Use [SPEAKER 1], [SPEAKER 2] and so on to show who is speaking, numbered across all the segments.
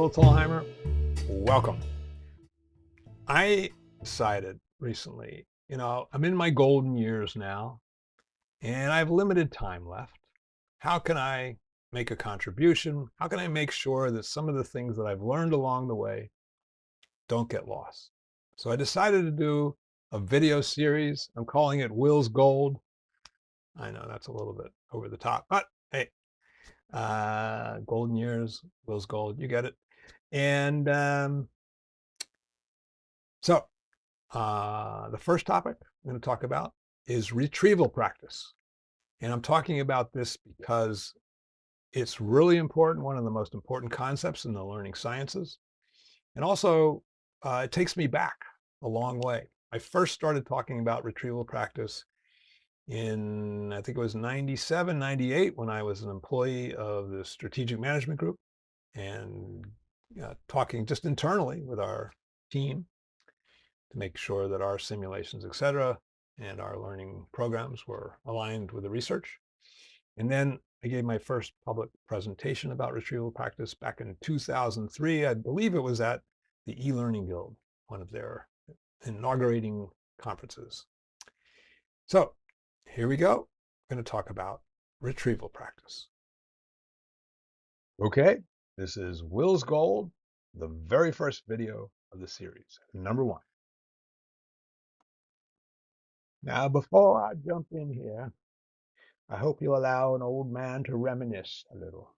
[SPEAKER 1] Will Tolheimer. Welcome. I decided recently, I'm in my golden years now, and I have limited time left. How can I make a contribution? How can I make sure that some of the things that I've learned along the way don't get lost? So I decided to do a video series. I'm calling it Will's Gold. I know that's a little bit over the top, but hey, golden years, Will's Gold, you get it. And so the first topic I'm going to talk about is retrieval practice. And I'm talking about this because it's really important, one of the most important concepts in the learning sciences. And also, it takes me back a long way. I first started talking about retrieval practice in, I think it was 97, 98, when I was an employee of the strategic management group and talking just internally with our team to make sure that our simulations, et cetera, and our learning programs were aligned with the research. And then I gave my first public presentation about retrieval practice back in 2003. I believe it was at the e-Learning Guild, one of their inaugurating conferences. So here we go. I'm going to talk about retrieval practice. Okay, this is Will's Gold, the very first video of the series, number 1. Now, before I jump in here, I hope you'll allow an old man to reminisce a little.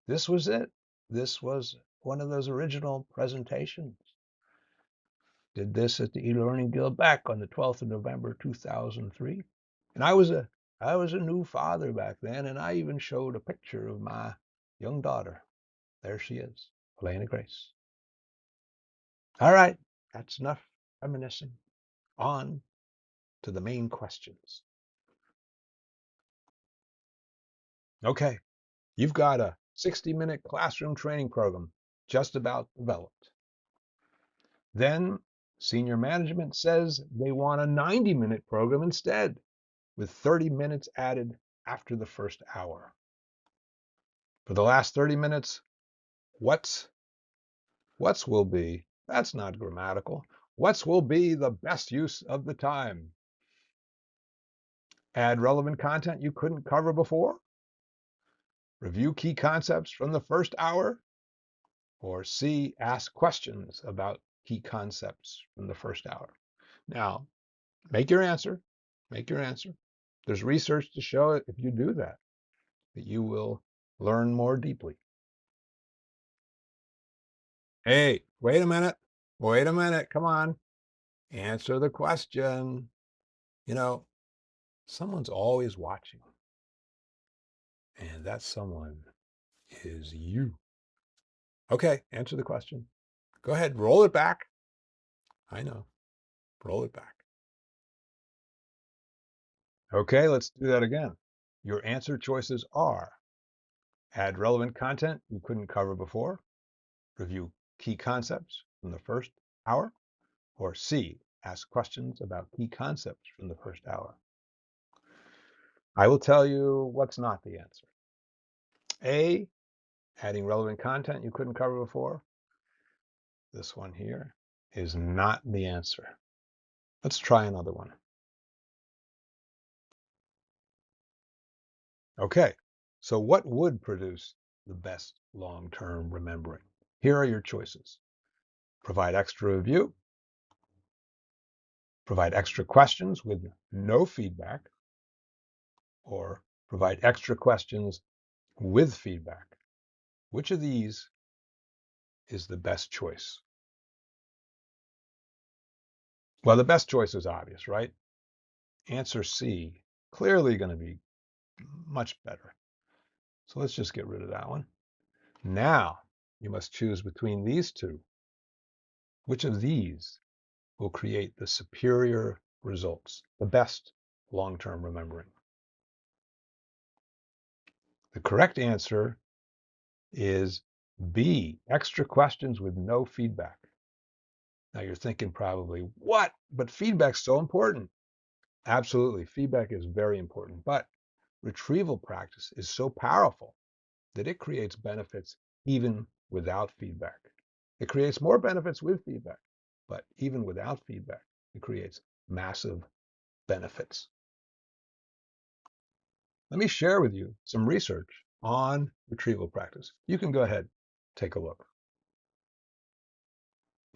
[SPEAKER 1] This was it. This was one of those original presentations. Did this at the e-Learning Guild back on the 12th of November, 2003. And I was a new father back then, and I even showed a picture of my young daughter. There she is, Elena Grace. All right, that's enough reminiscing. On to the main questions. Okay, you've got a 60-minute classroom training program just about developed. Then senior management says they want a 90-minute program instead, with 30 minutes added after the first hour. For the last 30 minutes, what's will be, that's not grammatical. What's will be the best use of the time? Add relevant content you couldn't cover before? Review key concepts from the first hour? Or C, ask questions about key concepts from the first hour? Now, make your answer. Make your answer. There's research to show it if you do that you will learn more deeply. Hey, wait a minute. Wait a minute. Come on. Answer the question. Someone's always watching. And that someone is you. Okay, answer the question. Go ahead, roll it back. I know. Roll it back. Okay, let's do that again. Your answer choices are: add relevant content you couldn't cover before, review key concepts from the first hour, or C, ask questions about key concepts from the first hour. I will tell you what's not the answer. A, adding relevant content you couldn't cover before. This one here is not the answer. Let's try another one. Okay, so what would produce the best long-term remembering? Here are your choices. Provide extra review, provide extra questions with no feedback, or provide extra questions with feedback. Which of these is the best choice? Well, the best choice is obvious, right? Answer C, clearly going to be much better. So let's just get rid of that one. Now you must choose between these two. Which of these will create the superior results, the best long-term remembering? The correct answer is B, extra questions with no feedback. Now you're thinking probably, what? But feedback's so important. Absolutely, feedback is very important, but retrieval practice is so powerful that it creates benefits even without feedback. It creates more benefits with feedback, but even without feedback, it creates massive benefits. Let me share with you some research on retrieval practice. You can go ahead, take a look.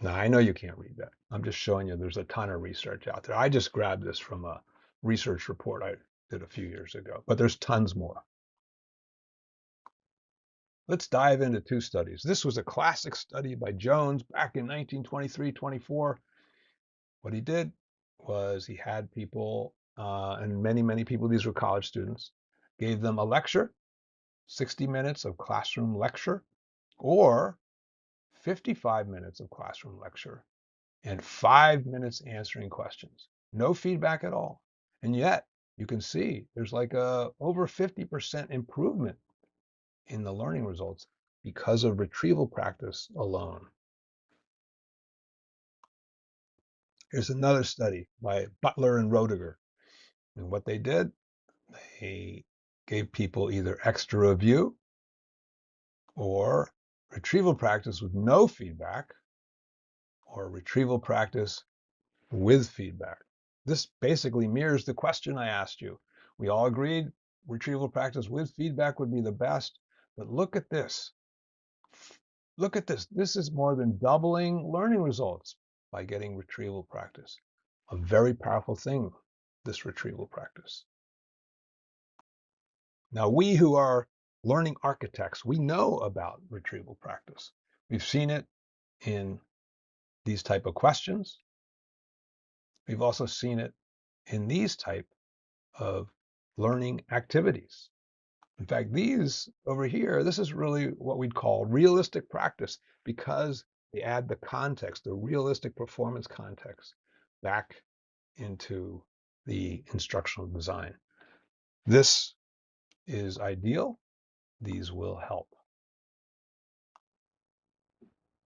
[SPEAKER 1] Now, I know you can't read that. I'm just showing you there's a ton of research out there. I just grabbed this from a research report I did a few years ago, but there's tons more. Let's dive into two studies. This was a classic study by Jones back in 1923-24. What he did was he had people, and many people, these were college students, gave them a lecture, 60 minutes of classroom lecture, or 55 minutes of classroom lecture, and 5 minutes answering questions. No feedback at all. And yet, you can see there's like a over 50% improvement in the learning results because of retrieval practice alone. Here's another study by Butler and Roediger. And what they did, they gave people either extra review or retrieval practice with no feedback or retrieval practice with feedback. This basically mirrors the question I asked you. We all agreed retrieval practice with feedback would be the best, but look at this. Look at this. This is more than doubling learning results by getting retrieval practice. A very powerful thing, this retrieval practice. Now, we who are learning architects, we know about retrieval practice. We've seen it in these type of questions. We've also seen it in these type of learning activities. In fact, these over here, this is really what we'd call realistic practice because they add the context, the realistic performance context back into the instructional design. This is ideal. These will help.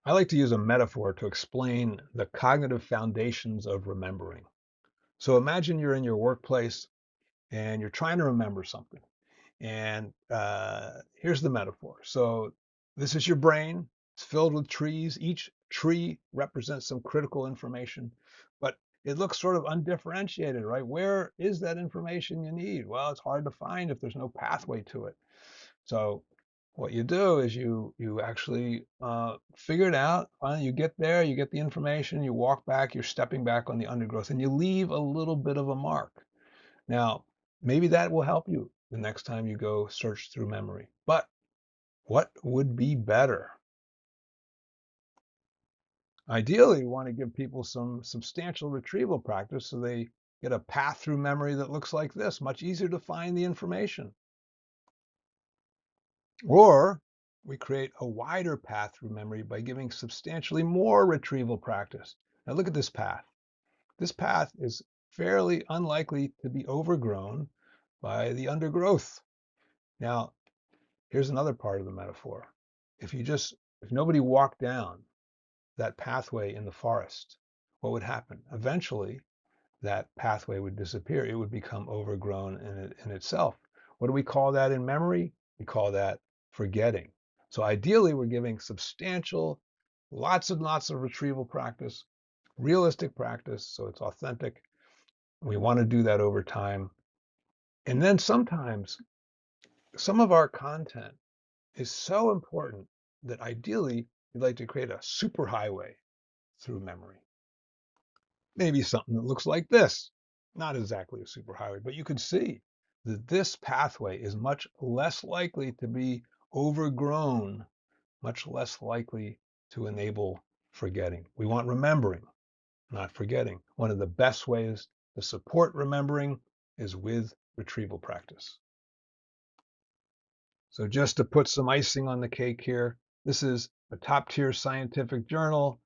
[SPEAKER 1] I like to use a metaphor to explain the cognitive foundations of remembering. So imagine you're in your workplace and you're trying to remember something. And here's the metaphor. So this is your brain. It's filled with trees. Each tree represents some critical information, but it looks sort of undifferentiated, right? Where is that information you need? Well, it's hard to find if there's no pathway to it. So what you do is you actually figure it out. You get there, you get the information, you walk back, you're stepping back on the undergrowth, and you leave a little bit of a mark. Now, maybe that will help you the next time you go search through memory. But what would be better? Ideally, you want to give people some substantial retrieval practice so they get a path through memory that looks like this, much easier to find the information. Or we create a wider path through memory by giving substantially more retrieval practice. Now look at this path. This path is fairly unlikely to be overgrown by the undergrowth. Now, here's another part of the metaphor. If nobody walked down that pathway in the forest, what would happen? Eventually, that pathway would disappear. It would become overgrown in itself. What do we call that in memory? We call that forgetting. So ideally, we're giving substantial, lots and lots of retrieval practice, realistic practice, so it's authentic. We want to do that over time. And then sometimes some of our content is so important that ideally you'd like to create a superhighway through memory. Maybe something that looks like this. Not exactly a superhighway, but you can see that this pathway is much less likely to be overgrown, much less likely to enable forgetting. We want remembering, not forgetting. One of the best ways to support remembering is with retrieval practice. So just to put some icing on the cake here, this is a top tier scientific journal.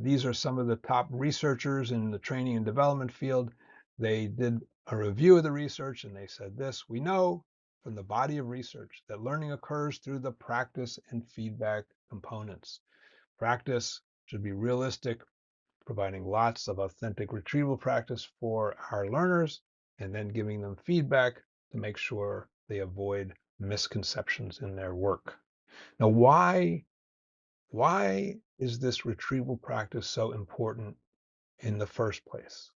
[SPEAKER 1] These are some of the top researchers in the training and development field. They did a review of the research and they said this: we know from the body of research that learning occurs through the practice and feedback components. Practice should be realistic, providing lots of authentic retrieval practice for our learners, and then giving them feedback to make sure they avoid misconceptions in their work. Now, why Why is this retrieval practice so important in the first place?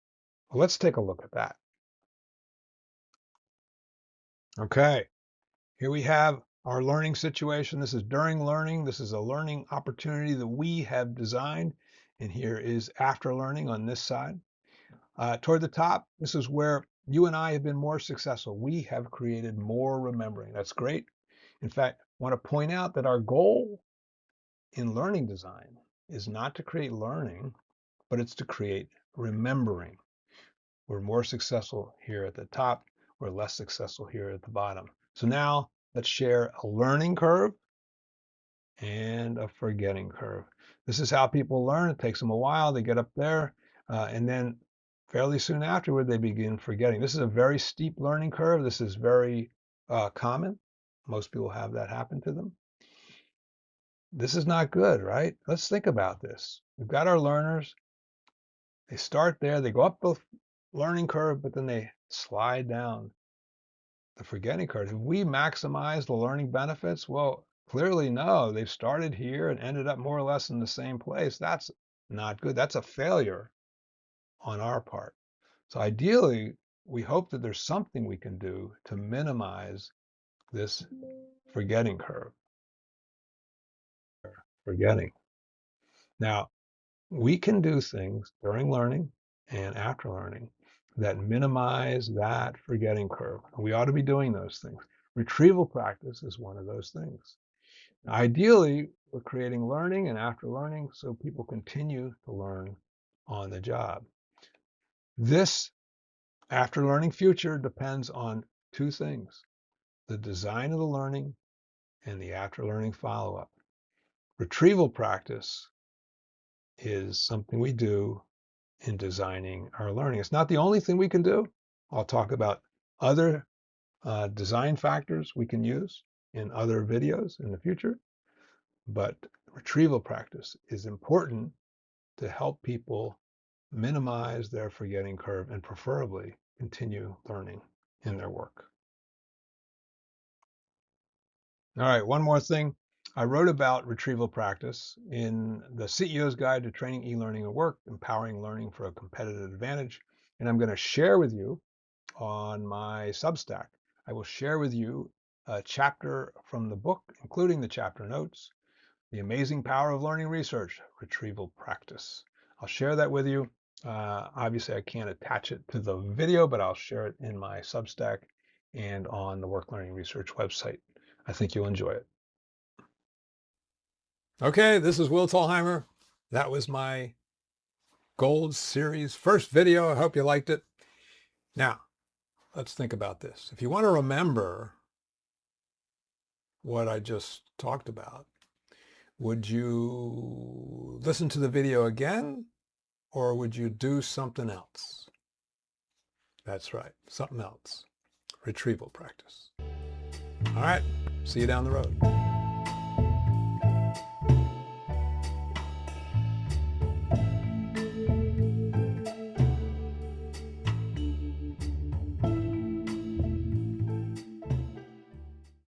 [SPEAKER 1] Well, let's take a look at that. Okay, here we have our learning situation. This is during learning. This is a learning opportunity that we have designed. And here is after learning on this side. Toward the top, this is where you and I have been more successful. We have created more remembering. That's great. In fact, I want to point out that our goal in learning design is not to create learning, but it's to create remembering. We're more successful here at the top. We're less successful here at the bottom. So now let's share a learning curve and a forgetting curve. This is how people learn. It takes them a while. They get up there, and then fairly soon afterward, they begin forgetting. This is a very steep learning curve. This is very common. Most people have that happen to them. This is not good, right? Let's think about this. We've got our learners. They start there, they go up the learning curve, but then they slide down the forgetting curve. Have we maximized the learning benefits? Well, clearly no. They've started here and ended up more or less in the same place. That's not good. That's a failure on our part. So ideally, we hope that there's something we can do to minimize this forgetting curve. Forgetting. Now, we can do things during learning and after learning that minimize that forgetting curve. We ought to be doing those things. Retrieval practice is one of those things. Ideally, we're creating learning and after learning so people continue to learn on the job. This after learning future depends on two things: the design of the learning and the after learning follow-up. Retrieval practice is something we do in designing our learning. It's not the only thing we can do. I'll talk about other design factors we can use in other videos in the future, but retrieval practice is important to help people minimize their forgetting curve and preferably continue learning in their work. All right, one more thing. I wrote about retrieval practice in the CEO's Guide to Training, E-Learning, and Work, Empowering Learning for a Competitive Advantage. And I'm going to share with you on my Substack. I will share with you a chapter from the book, including the chapter notes, The Amazing Power of Learning Research, Retrieval Practice. I'll share that with you. Obviously, I can't attach it to the video, but I'll share it in my Substack and on the Work Learning Research website. I think you'll enjoy it. Okay, this is Will Tolheimer. That was my Gold Series first video. I hope you liked it. Now, let's think about this. If you want to remember what I just talked about, would you listen to the video again, or would you do something else? That's right, something else. Retrieval practice. All right, see you down the road.